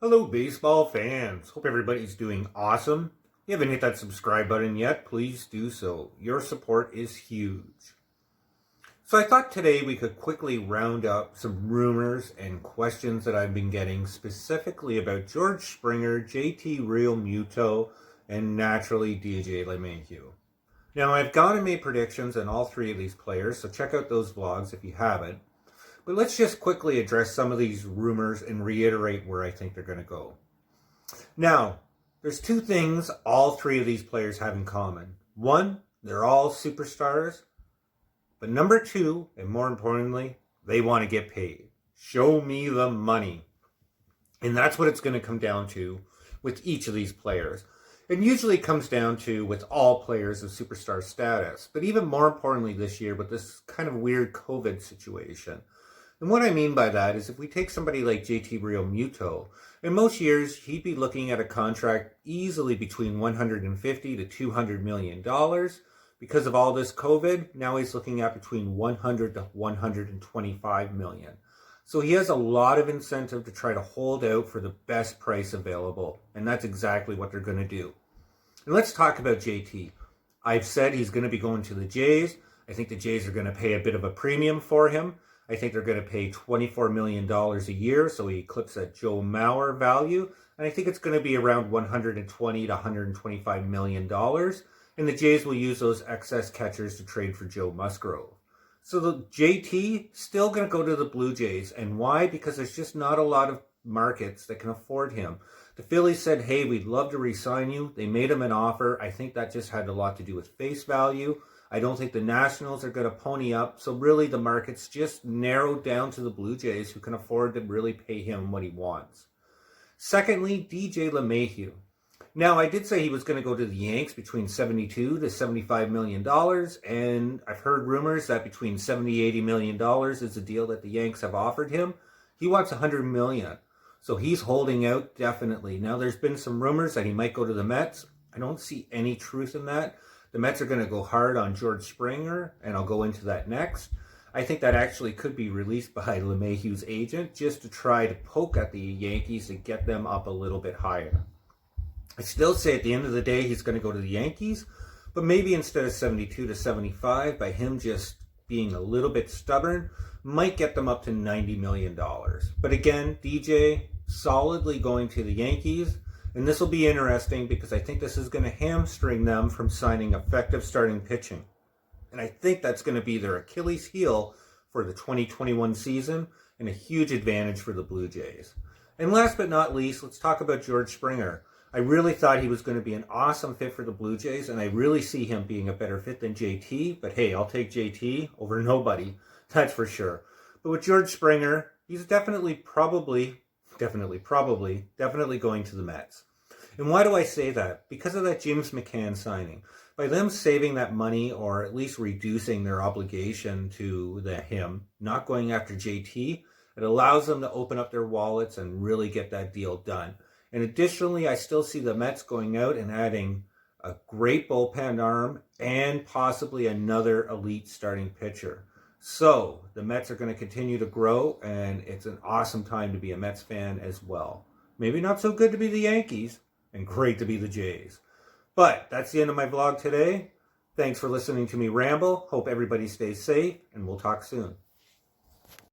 Hello, baseball fans. Hope everybody's doing awesome. If you haven't hit that subscribe button yet, please do so. Your support is huge. So I thought today we could quickly round up some rumors and questions that I've been getting specifically about George Springer, JT Realmuto, and naturally DJ Lemahieu. Now, I've gone and made predictions on all three of these players, so check out those vlogs if you haven't. But let's just quickly address some of these rumors and reiterate where I think they're going to go. Now, there's two things all three of these players have in common. One, they're all superstars. But number two, and more importantly, they want to get paid. Show me the money. And that's what it's going to come down to with each of these players. It usually comes down to with all players of superstar status. But even more importantly this year with this kind of weird COVID situation. And what I mean by that is if we take somebody like JT Realmuto, in most years, he'd be looking at a contract easily between $150 to $200 million. Because of all this COVID, now he's looking at between $100 to $125 million. So he has a lot of incentive to try to hold out for the best price available. And that's exactly what they're going to do. And let's talk about JT. I've said he's going to be going to the Jays. I think the Jays are going to pay a bit of a premium for him. I think they're going to pay $24 million a year, so he eclipses that Joe Mauer value. And I think it's going to be around $120 to $125 million. And the Jays will use those excess catchers to trade for Joe Musgrove. So the JT still going to go to the Blue Jays. And why? Because there's just not a lot of markets that can afford him. The Phillies said, hey, we'd love to re-sign you. They made him an offer. I think that just had a lot to do with face value. I don't think the Nationals are going to pony up. So really the market's just narrowed down to the Blue Jays who can afford to really pay him what he wants. Secondly, DJ Lemahieu. Now, I did say he was going to go to the Yanks between $72 to $75 million. And I've heard rumors that between $70 $80 million is the deal that the Yanks have offered him. He wants $100 million. So he's holding out definitely. Now, there's been some rumors that he might go to the Mets. I don't see any truth in that. The Mets are going to go hard on George Springer, and I'll go into that next. I think that actually could be released by Lemahieu's agent just to try to poke at the Yankees and get them up a little bit higher. I still say at the end of the day he's going to go to the Yankees, but maybe instead of 72 to 75, by him just being a little bit stubborn, might get them up to $90 million. But again, DJ solidly going to the Yankees. And this will be interesting because I think this is going to hamstring them from signing effective starting pitching. And I think that's going to be their Achilles heel for the 2021 season and a huge advantage for the Blue Jays. And last but not least, let's talk about George Springer. I really thought he was going to be an awesome fit for the Blue Jays, and I really see him being a better fit than JT. But hey, I'll take JT over nobody, that's for sure. But with George Springer, he's definitely probably going to the Mets. And why do I say that? Because of that James McCann signing. By them saving that money or at least reducing their obligation to him, not going after JT, it allows them to open up their wallets and really get that deal done. And additionally, I still see the Mets going out and adding a great bullpen arm and possibly another elite starting pitcher. So the Mets are going to continue to grow, and it's an awesome time to be a Mets fan as well. Maybe not so good to be the Yankees, and great to be the Jays. But that's the end of my vlog today. Thanks for listening to me ramble. Hope everybody stays safe, and we'll talk soon.